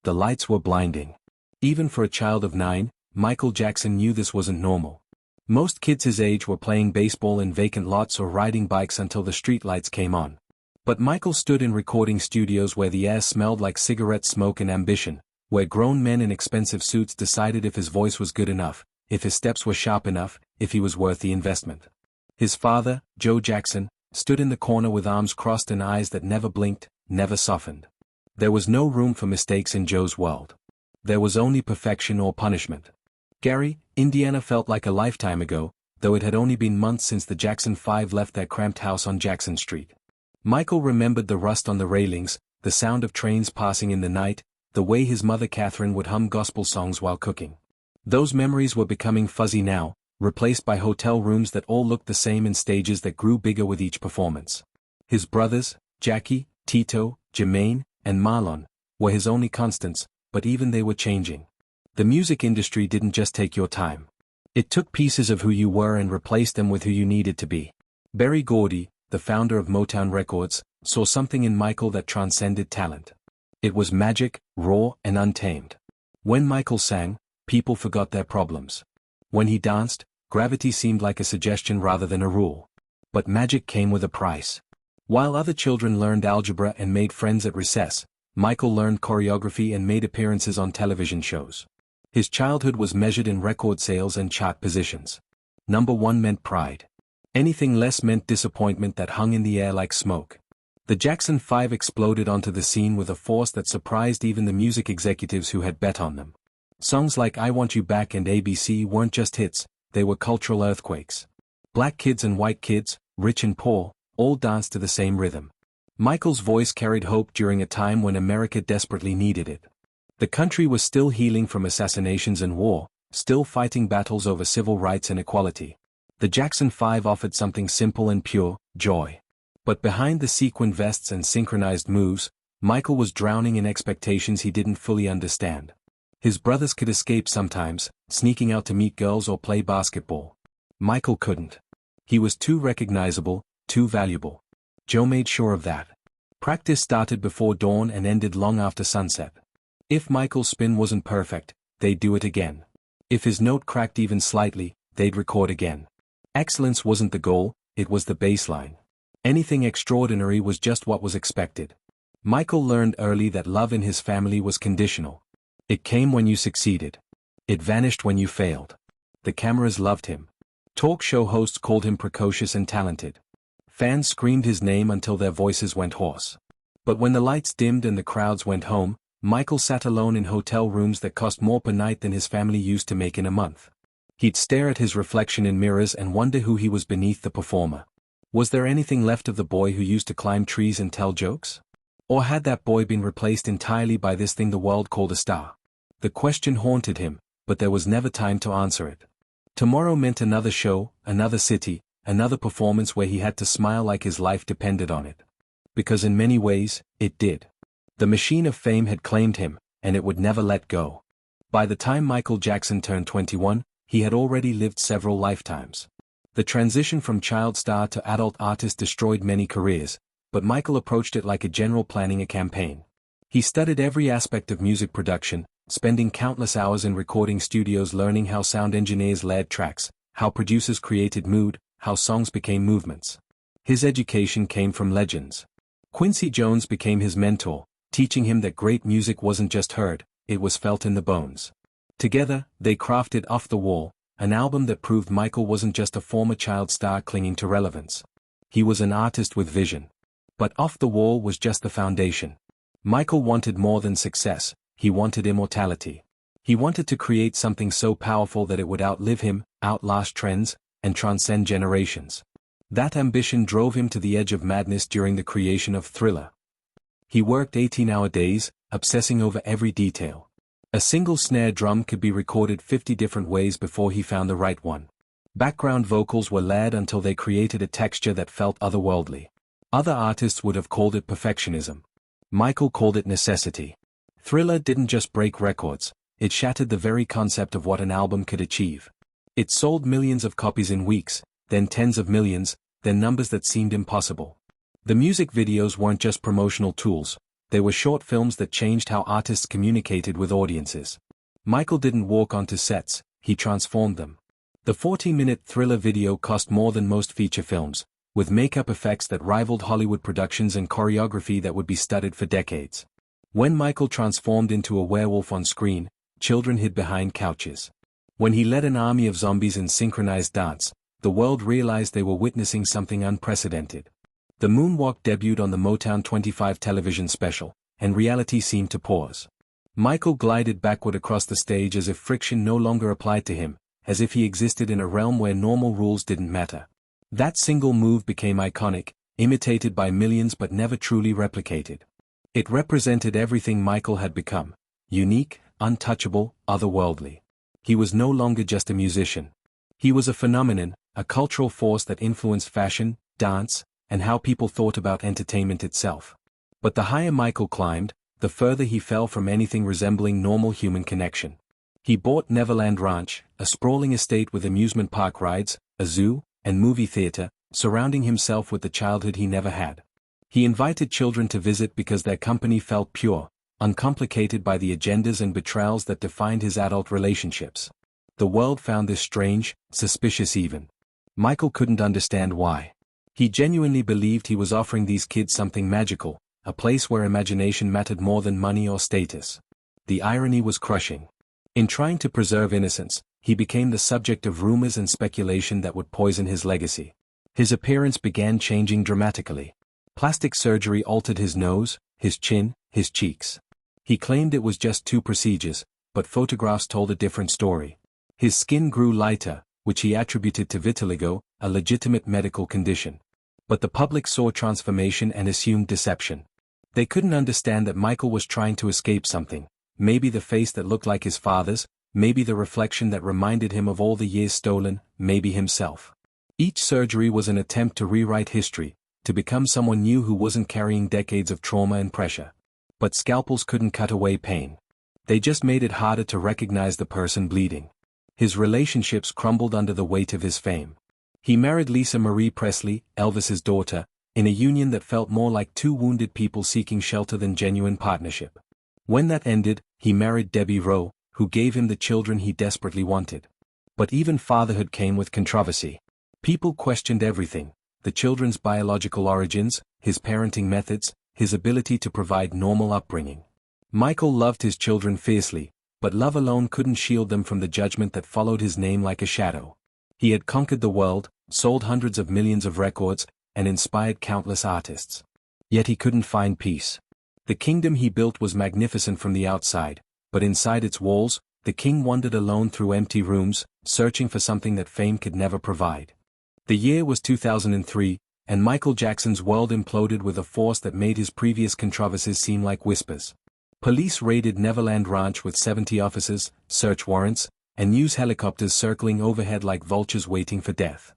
the lights were blinding. Even for a child of 9, Michael Jackson knew this wasn't normal. Most kids his age were playing baseball in vacant lots or riding bikes until the streetlights came on. But Michael stood in recording studios where the air smelled like cigarette smoke and ambition, where grown men in expensive suits decided if his voice was good enough, if his steps were sharp enough, if he was worth the investment. His father, Joe Jackson, stood in the corner with arms crossed and eyes that never blinked, never softened. There was no room for mistakes in Joe's world. There was only perfection or punishment. Gary, Indiana felt like a lifetime ago, though it had only been months since the Jackson 5 left their cramped house on Jackson Street. Michael remembered the rust on the railings, the sound of trains passing in the night, the way his mother Catherine would hum gospel songs while cooking. Those memories were becoming fuzzy now, replaced by hotel rooms that all looked the same and stages that grew bigger with each performance. His brothers, Jackie, Tito, Jermaine, and Marlon, were his only constants, but even they were changing. The music industry didn't just take your time. It took pieces of who you were and replaced them with who you needed to be. Berry Gordy, the founder of Motown Records, saw something in Michael that transcended talent. It was magic, raw and untamed. When Michael sang, people forgot their problems. When he danced, gravity seemed like a suggestion rather than a rule. But magic came with a price. While other children learned algebra and made friends at recess, Michael learned choreography and made appearances on television shows. His childhood was measured in record sales and chart positions. Number 1 meant pride. Anything less meant disappointment that hung in the air like smoke. The Jackson 5 exploded onto the scene with a force that surprised even the music executives who had bet on them. Songs like I Want You Back and ABC weren't just hits, they were cultural earthquakes. Black kids and white kids, rich and poor, all danced to the same rhythm. Michael's voice carried hope during a time when America desperately needed it. The country was still healing from assassinations and war, still fighting battles over civil rights and equality. The Jackson 5 offered something simple and pure, joy. But behind the sequin vests and synchronized moves, Michael was drowning in expectations he didn't fully understand. His brothers could escape sometimes, sneaking out to meet girls or play basketball. Michael couldn't. He was too recognizable, too valuable. Joe made sure of that. Practice started before dawn and ended long after sunset. If Michael's spin wasn't perfect, they'd do it again. If his note cracked even slightly, they'd record again. Excellence wasn't the goal, it was the baseline. Anything extraordinary was just what was expected. Michael learned early that love in his family was conditional. It came when you succeeded. It vanished when you failed. The cameras loved him. Talk show hosts called him precocious and talented. Fans screamed his name until their voices went hoarse. But when the lights dimmed and the crowds went home, Michael sat alone in hotel rooms that cost more per night than his family used to make in a month. He'd stare at his reflection in mirrors and wonder who he was beneath the performer. Was there anything left of the boy who used to climb trees and tell jokes? Or had that boy been replaced entirely by this thing the world called a star? The question haunted him, but there was never time to answer it. Tomorrow meant another show, another city, another performance where he had to smile like his life depended on it. Because in many ways, it did. The machine of fame had claimed him, and it would never let go. By the time Michael Jackson turned 21, he had already lived several lifetimes. The transition from child star to adult artist destroyed many careers, but Michael approached it like a general planning a campaign. He studied every aspect of music production, spending countless hours in recording studios learning how sound engineers layered tracks, how producers created mood, how songs became movements. His education came from legends. Quincy Jones became his mentor, teaching him that great music wasn't just heard, it was felt in the bones. Together, they crafted Off the Wall, an album that proved Michael wasn't just a former child star clinging to relevance. He was an artist with vision. But Off the Wall was just the foundation. Michael wanted more than success, he wanted immortality. He wanted to create something so powerful that it would outlive him, outlast trends, and transcend generations. That ambition drove him to the edge of madness during the creation of Thriller. He worked 18-hour days, obsessing over every detail. A single snare drum could be recorded 50 different ways before he found the right one. Background vocals were layered until they created a texture that felt otherworldly. Other artists would have called it perfectionism. Michael called it necessity. Thriller didn't just break records, it shattered the very concept of what an album could achieve. It sold millions of copies in weeks, then tens of millions, then numbers that seemed impossible. The music videos weren't just promotional tools, They were short films that changed how artists communicated with audiences. Michael didn't walk onto sets, he transformed them. The 40-minute thriller video cost more than most feature films, with makeup effects that rivaled Hollywood productions and choreography that would be studied for decades. When Michael transformed into a werewolf on screen, children hid behind couches. When he led an army of zombies in synchronized dance, the world realized they were witnessing something unprecedented. The moonwalk debuted on the Motown 25 television special, and reality seemed to pause. Michael glided backward across the stage as if friction no longer applied to him, as if he existed in a realm where normal rules didn't matter. That single move became iconic, imitated by millions but never truly replicated. It represented everything Michael had become: unique, untouchable, otherworldly. He was no longer just a musician. He was a phenomenon, a cultural force that influenced fashion, dance, and how people thought about entertainment itself. But the higher Michael climbed, the further he fell from anything resembling normal human connection. He bought Neverland Ranch, a sprawling estate with amusement park rides, a zoo, and movie theater, surrounding himself with the childhood he never had. He invited children to visit because their company felt pure, uncomplicated by the agendas and betrayals that defined his adult relationships. The world found this strange, suspicious even. Michael couldn't understand why. He genuinely believed he was offering these kids something magical, a place where imagination mattered more than money or status. The irony was crushing. In trying to preserve innocence, he became the subject of rumors and speculation that would poison his legacy. His appearance began changing dramatically. Plastic surgery altered his nose, his chin, his cheeks. He claimed it was just 2 procedures, but photographs told a different story. His skin grew lighter, which he attributed to vitiligo, a legitimate medical condition. But the public saw transformation and assumed deception. They couldn't understand that Michael was trying to escape something, maybe the face that looked like his father's, maybe the reflection that reminded him of all the years stolen, maybe himself. Each surgery was an attempt to rewrite history, to become someone new who wasn't carrying decades of trauma and pressure. But scalpels couldn't cut away pain. They just made it harder to recognize the person bleeding. His relationships crumbled under the weight of his fame. He married Lisa Marie Presley, Elvis's daughter, in a union that felt more like 2 wounded people seeking shelter than genuine partnership. When that ended, he married Debbie Rowe, who gave him the children he desperately wanted. But even fatherhood came with controversy. People questioned everything: the children's biological origins, his parenting methods, his ability to provide normal upbringing. Michael loved his children fiercely, but love alone couldn't shield them from the judgment that followed his name like a shadow. He had conquered the world, sold hundreds of millions of records, and inspired countless artists. Yet he couldn't find peace. The kingdom he built was magnificent from the outside, but inside its walls, the king wandered alone through empty rooms, searching for something that fame could never provide. The year was 2003, and Michael Jackson's world imploded with a force that made his previous controversies seem like whispers. Police raided Neverland Ranch with 70 officers, search warrants, and news helicopters circling overhead like vultures waiting for death.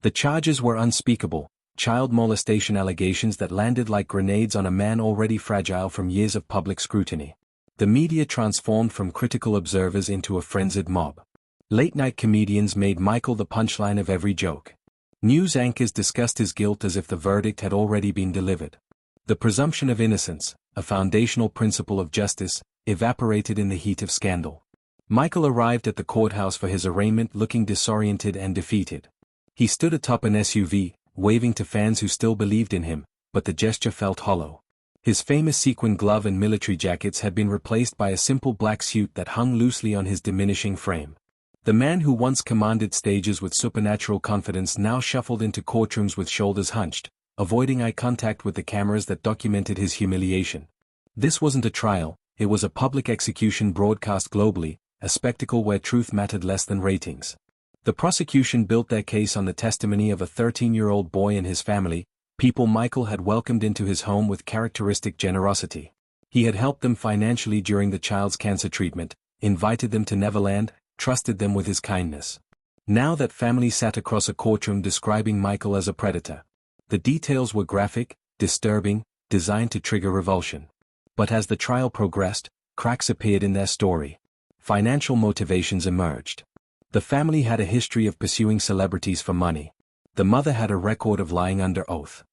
The charges were unspeakable: child molestation allegations that landed like grenades on a man already fragile from years of public scrutiny. The media transformed from critical observers into a frenzied mob. Late-night comedians made Michael the punchline of every joke. News anchors discussed his guilt as if the verdict had already been delivered. The presumption of innocence, a foundational principle of justice, evaporated in the heat of scandal. Michael arrived at the courthouse for his arraignment looking disoriented and defeated. He stood atop an SUV, waving to fans who still believed in him, but the gesture felt hollow. His famous sequin glove and military jackets had been replaced by a simple black suit that hung loosely on his diminishing frame. The man who once commanded stages with supernatural confidence now shuffled into courtrooms with shoulders hunched, avoiding eye contact with the cameras that documented his humiliation. This wasn't a trial, it was a public execution broadcast globally, a spectacle where truth mattered less than ratings. The prosecution built their case on the testimony of a 13-year-old boy and his family, people Michael had welcomed into his home with characteristic generosity. He had helped them financially during the child's cancer treatment, invited them to Neverland, trusted them with his kindness. Now that family sat across a courtroom describing Michael as a predator. The details were graphic, disturbing, designed to trigger revulsion. But as the trial progressed, cracks appeared in their story. Financial motivations emerged. The family had a history of pursuing celebrities for money. The mother had a record of lying under oath.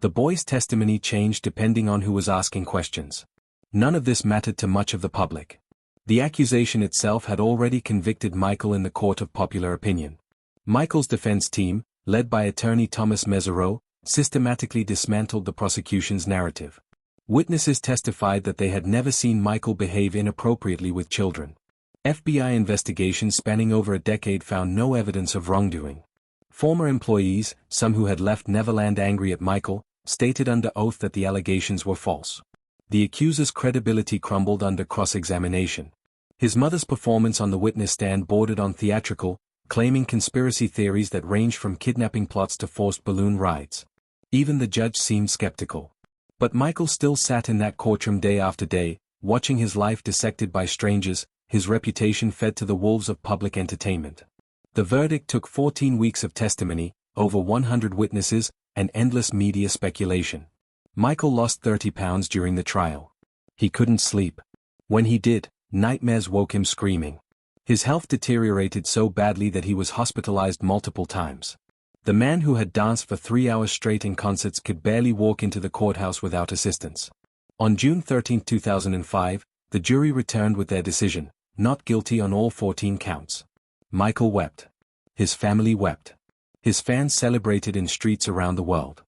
The boy's testimony changed depending on who was asking questions. None of this mattered to much of the public. The accusation itself had already convicted Michael in the court of popular opinion. Michael's defense team, led by attorney Thomas Mesereau, systematically dismantled the prosecution's narrative. Witnesses testified that they had never seen Michael behave inappropriately with children. FBI investigations spanning over a decade found no evidence of wrongdoing. Former employees, some who had left Neverland angry at Michael, stated under oath that the allegations were false. The accuser's credibility crumbled under cross-examination. His mother's performance on the witness stand bordered on theatrical, claiming conspiracy theories that ranged from kidnapping plots to forced balloon rides. Even the judge seemed skeptical. But Michael still sat in that courtroom day after day, watching his life dissected by strangers, his reputation fed to the wolves of public entertainment. The verdict took 14 weeks of testimony, over 100 witnesses, and endless media speculation. Michael lost 30 pounds during the trial. He couldn't sleep. When he did, nightmares woke him screaming. His health deteriorated so badly that he was hospitalized multiple times. The man who had danced for 3 hours straight in concerts could barely walk into the courthouse without assistance. On June 13, 2005, the jury returned with their decision, not guilty on all 14 counts. Michael wept. His family wept. His fans celebrated in streets around the world.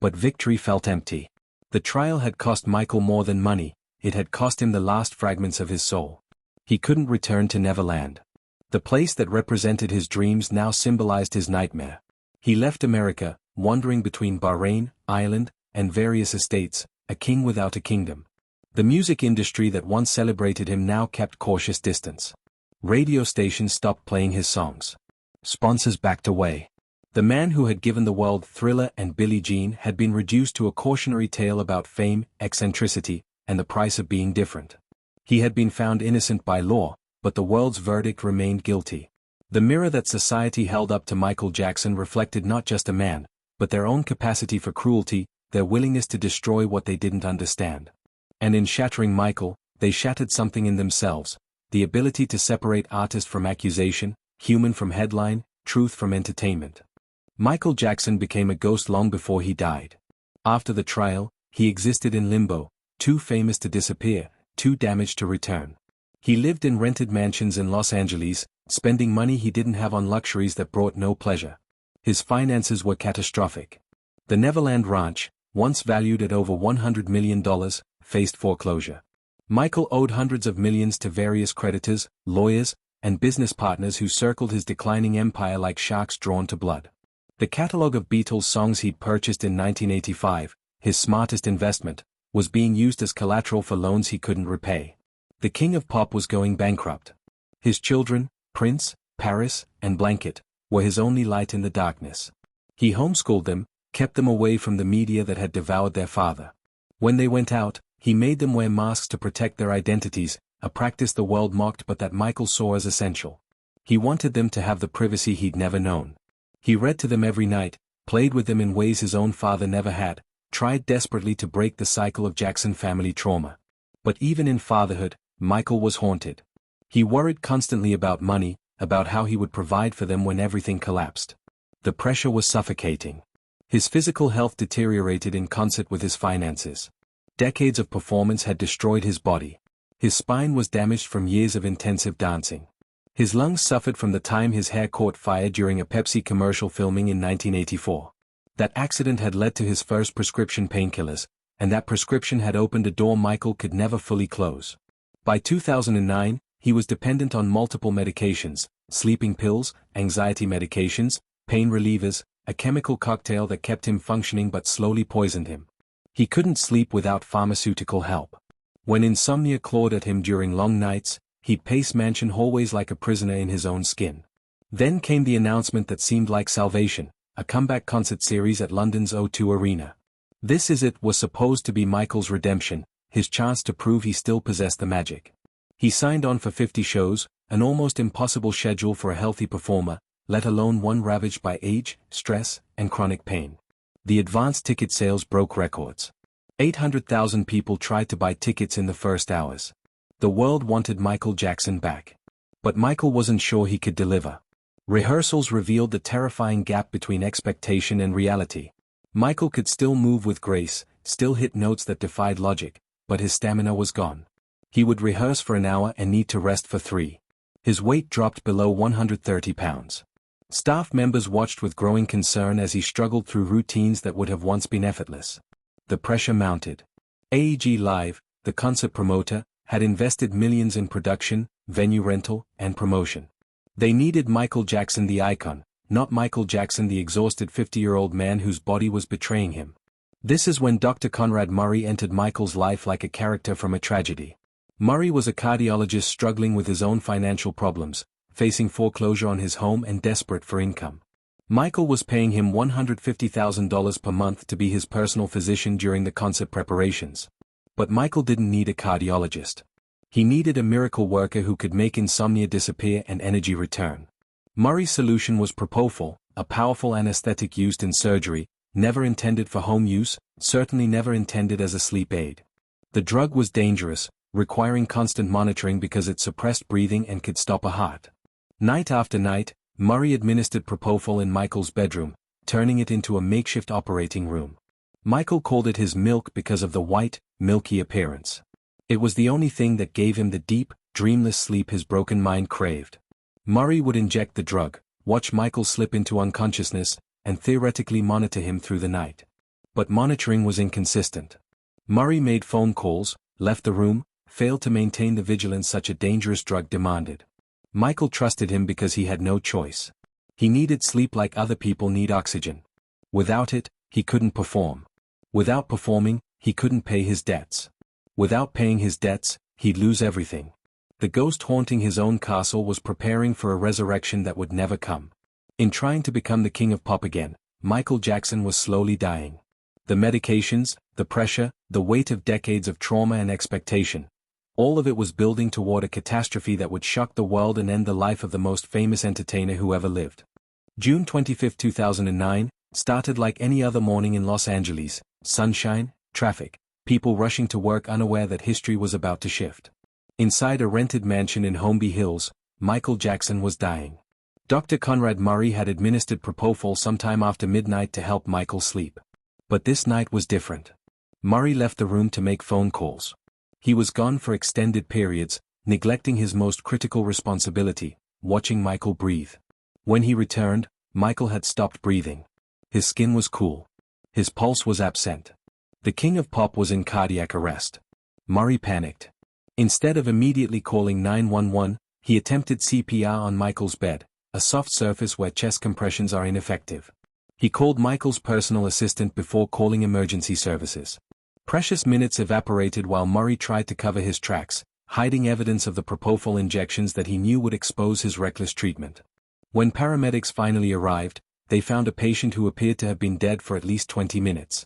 But victory felt empty. The trial had cost Michael more than money, it had cost him the last fragments of his soul. He couldn't return to Neverland. The place that represented his dreams now symbolized his nightmare. He left America, wandering between Bahrain, Ireland, and various estates, a king without a kingdom. The music industry that once celebrated him now kept cautious distance. Radio stations stopped playing his songs. Sponsors backed away. The man who had given the world Thriller and Billie Jean had been reduced to a cautionary tale about fame, eccentricity, and the price of being different. He had been found innocent by law, but the world's verdict remained guilty. The mirror that society held up to Michael Jackson reflected not just a man, but their own capacity for cruelty, their willingness to destroy what they didn't understand. And in shattering Michael, they shattered something in themselves, the ability to separate artist from accusation, human from headline, truth from entertainment. Michael Jackson became a ghost long before he died. After the trial, he existed in limbo, too famous to disappear, too damaged to return. He lived in rented mansions in Los Angeles, spending money he didn't have on luxuries that brought no pleasure. His finances were catastrophic. The Neverland Ranch, once valued at over $100 million, faced foreclosure. Michael owed hundreds of millions to various creditors, lawyers, and business partners who circled his declining empire like sharks drawn to blood. The catalog of Beatles songs he'd purchased in 1985, his smartest investment, was being used as collateral for loans he couldn't repay. The king of pop was going bankrupt. His children, Prince, Paris, and Blanket, were his only light in the darkness. He homeschooled them, kept them away from the media that had devoured their father. When they went out, he made them wear masks to protect their identities, a practice the world mocked but that Michael saw as essential. He wanted them to have the privacy he'd never known. He read to them every night, played with them in ways his own father never had, tried desperately to break the cycle of Jackson family trauma. But even in fatherhood, Michael was haunted. He worried constantly about money, about how he would provide for them when everything collapsed. The pressure was suffocating. His physical health deteriorated in concert with his finances. Decades of performance had destroyed his body. His spine was damaged from years of intensive dancing. His lungs suffered from the time his hair caught fire during a Pepsi commercial filming in 1984. That accident had led to his first prescription painkillers, and that prescription had opened a door Michael could never fully close. By 2009, he was dependent on multiple medications, sleeping pills, anxiety medications, pain relievers, a chemical cocktail that kept him functioning but slowly poisoned him. He couldn't sleep without pharmaceutical help. When insomnia clawed at him during long nights, he'd pace mansion hallways like a prisoner in his own skin. Then came the announcement that seemed like salvation, a comeback concert series at London's O2 Arena. This Is It was supposed to be Michael's redemption, his chance to prove he still possessed the magic. He signed on for 50 shows, an almost impossible schedule for a healthy performer, let alone one ravaged by age, stress, and chronic pain. The advance ticket sales broke records. 800,000 people tried to buy tickets in the first hours. The world wanted Michael Jackson back. But Michael wasn't sure he could deliver. Rehearsals revealed the terrifying gap between expectation and reality. Michael could still move with grace, still hit notes that defied logic, but his stamina was gone. He would rehearse for an hour and need to rest for 3. His weight dropped below 130 pounds. Staff members watched with growing concern as he struggled through routines that would have once been effortless. The pressure mounted. AEG Live, the concert promoter, had invested millions in production, venue rental, and promotion. They needed Michael Jackson the icon, not Michael Jackson the exhausted 50-year-old man whose body was betraying him. This is when Dr. Conrad Murray entered Michael's life like a character from a tragedy. Murray was a cardiologist struggling with his own financial problems, facing foreclosure on his home and desperate for income. Michael was paying him $150,000 per month to be his personal physician during the concert preparations. But Michael didn't need a cardiologist. He needed a miracle worker who could make insomnia disappear and energy return. Murray's solution was propofol, a powerful anesthetic used in surgery, never intended for home use, certainly never intended as a sleep aid. The drug was dangerous, requiring constant monitoring because it suppressed breathing and could stop a heart. Night after night, Murray administered propofol in Michael's bedroom, turning it into a makeshift operating room. Michael called it his milk because of the white, milky appearance. It was the only thing that gave him the deep, dreamless sleep his broken mind craved. Murray would inject the drug, watch Michael slip into unconsciousness, and theoretically monitor him through the night. But monitoring was inconsistent. Murray made phone calls, left the room, failed to maintain the vigilance such a dangerous drug demanded. Michael trusted him because he had no choice. He needed sleep like other people need oxygen. Without it, he couldn't perform. Without performing, he couldn't pay his debts. Without paying his debts, he'd lose everything. The ghost haunting his own castle was preparing for a resurrection that would never come. In trying to become the king of pop again, Michael Jackson was slowly dying. The medications, the pressure, the weight of decades of trauma and expectation, all of it was building toward a catastrophe that would shock the world and end the life of the most famous entertainer who ever lived. June 25, 2009, started like any other morning in Los Angeles: sunshine, traffic, people rushing to work unaware that history was about to shift. Inside a rented mansion in Holmby Hills, Michael Jackson was dying. Dr. Conrad Murray had administered propofol sometime after midnight to help Michael sleep. But this night was different. Murray left the room to make phone calls. He was gone for extended periods, neglecting his most critical responsibility, watching Michael breathe. When he returned, Michael had stopped breathing. His skin was cool. His pulse was absent. The king of pop was in cardiac arrest. Murray panicked. Instead of immediately calling 911, he attempted CPR on Michael's bed, a soft surface where chest compressions are ineffective. He called Michael's personal assistant before calling emergency services. Precious minutes evaporated while Murray tried to cover his tracks, hiding evidence of the propofol injections that he knew would expose his reckless treatment. When paramedics finally arrived, they found a patient who appeared to have been dead for at least 20 minutes.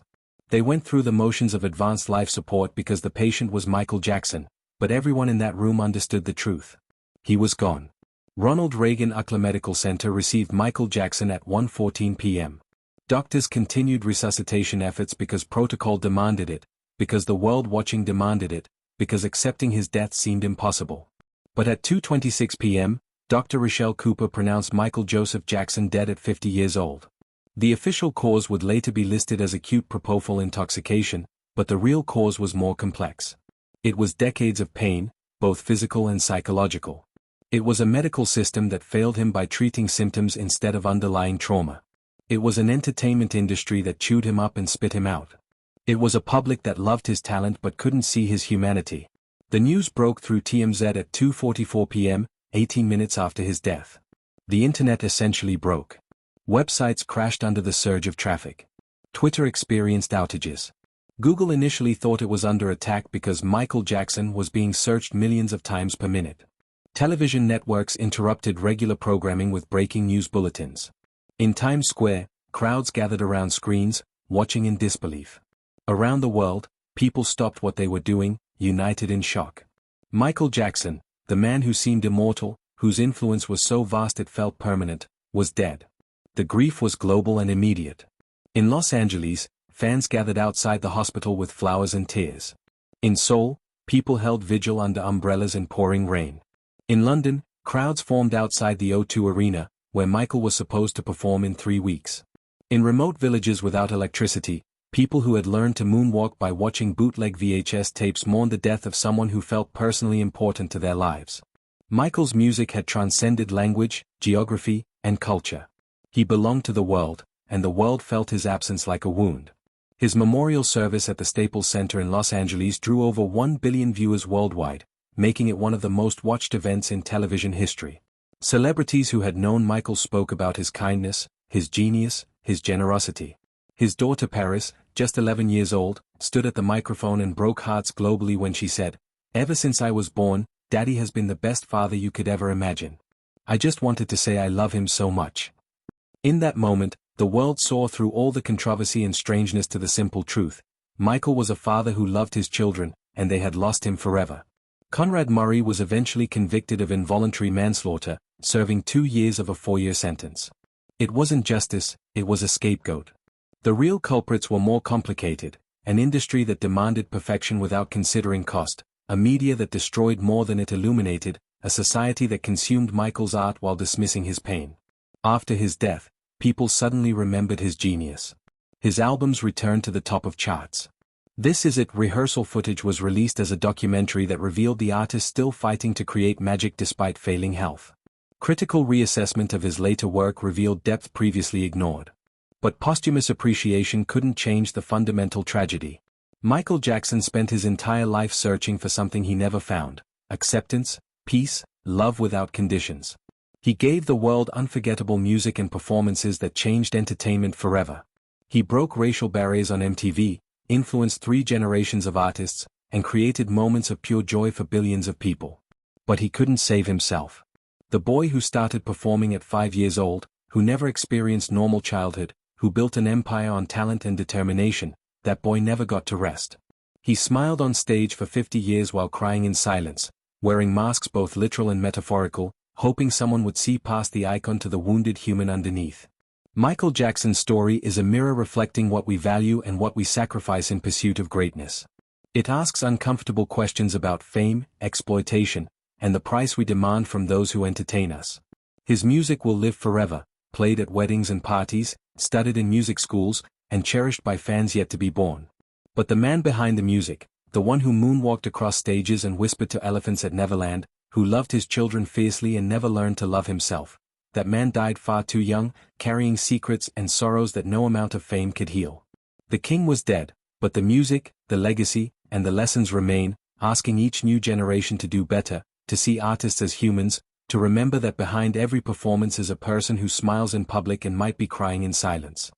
They went through the motions of advanced life support because the patient was Michael Jackson, but everyone in that room understood the truth. He was gone. Ronald Reagan Ucla Medical Center received Michael Jackson at 1:14 p.m. Doctors continued resuscitation efforts because protocol demanded it, because the world watching demanded it, because accepting his death seemed impossible. But at 2:26 p.m., Dr. Rochelle Cooper pronounced Michael Joseph Jackson dead at 50 years old. The official cause would later be listed as acute propofol intoxication, but the real cause was more complex. It was decades of pain, both physical and psychological. It was a medical system that failed him by treating symptoms instead of underlying trauma. It was an entertainment industry that chewed him up and spit him out. It was a public that loved his talent but couldn't see his humanity. The news broke through TMZ at 2:44 p.m., 18 minutes after his death. The internet essentially broke. Websites crashed under the surge of traffic. Twitter experienced outages. Google initially thought it was under attack because Michael Jackson was being searched millions of times per minute. Television networks interrupted regular programming with breaking news bulletins. In Times Square, crowds gathered around screens, watching in disbelief. Around the world, people stopped what they were doing, united in shock. Michael Jackson, the man who seemed immortal, whose influence was so vast it felt permanent, was dead. The grief was global and immediate. In Los Angeles, fans gathered outside the hospital with flowers and tears. In Seoul, people held vigil under umbrellas in pouring rain. In London, crowds formed outside the O2 Arena, where Michael was supposed to perform in 3 weeks. In remote villages without electricity, people who had learned to moonwalk by watching bootleg VHS tapes mourned the death of someone who felt personally important to their lives. Michael's music had transcended language, geography, and culture. He belonged to the world, and the world felt his absence like a wound. His memorial service at the Staples Center in Los Angeles drew over 1 billion viewers worldwide, making it one of the most watched events in television history. Celebrities who had known Michael spoke about his kindness, his genius, his generosity. His daughter Paris, just 11 years old, stood at the microphone and broke hearts globally when she said, "Ever since I was born, Daddy has been the best father you could ever imagine. I just wanted to say I love him so much." In that moment, the world saw through all the controversy and strangeness to the simple truth. Michael was a father who loved his children, and they had lost him forever. Conrad Murray was eventually convicted of involuntary manslaughter, serving 2 years of a 4-year sentence. It wasn't justice, it was a scapegoat. The real culprits were more complicated: an industry that demanded perfection without considering cost, a media that destroyed more than it illuminated, a society that consumed Michael's art while dismissing his pain. After his death, people suddenly remembered his genius. His albums returned to the top of charts. This Is It rehearsal footage was released as a documentary that revealed the artist still fighting to create magic despite failing health. Critical reassessment of his later work revealed depth previously ignored. But posthumous appreciation couldn't change the fundamental tragedy. Michael Jackson spent his entire life searching for something he never found: acceptance, peace, love without conditions. He gave the world unforgettable music and performances that changed entertainment forever. He broke racial barriers on MTV, influenced 3 generations of artists, and created moments of pure joy for billions of people. But he couldn't save himself. The boy who started performing at 5 years old, who never experienced normal childhood, who built an empire on talent and determination, that boy never got to rest. He smiled on stage for 50 years while crying in silence, wearing masks both literal and metaphorical, hoping someone would see past the icon to the wounded human underneath. Michael Jackson's story is a mirror reflecting what we value and what we sacrifice in pursuit of greatness. It asks uncomfortable questions about fame, exploitation, and the price we demand from those who entertain us. His music will live forever, played at weddings and parties, studied in music schools, and cherished by fans yet to be born. But the man behind the music, the one who moonwalked across stages and whispered to elephants at Neverland, who loved his children fiercely and never learned to love himself, that man died far too young, carrying secrets and sorrows that no amount of fame could heal. The king was dead, but the music, the legacy, and the lessons remain, asking each new generation to do better, to see artists as humans, to remember that behind every performance is a person who smiles in public and might be crying in silence.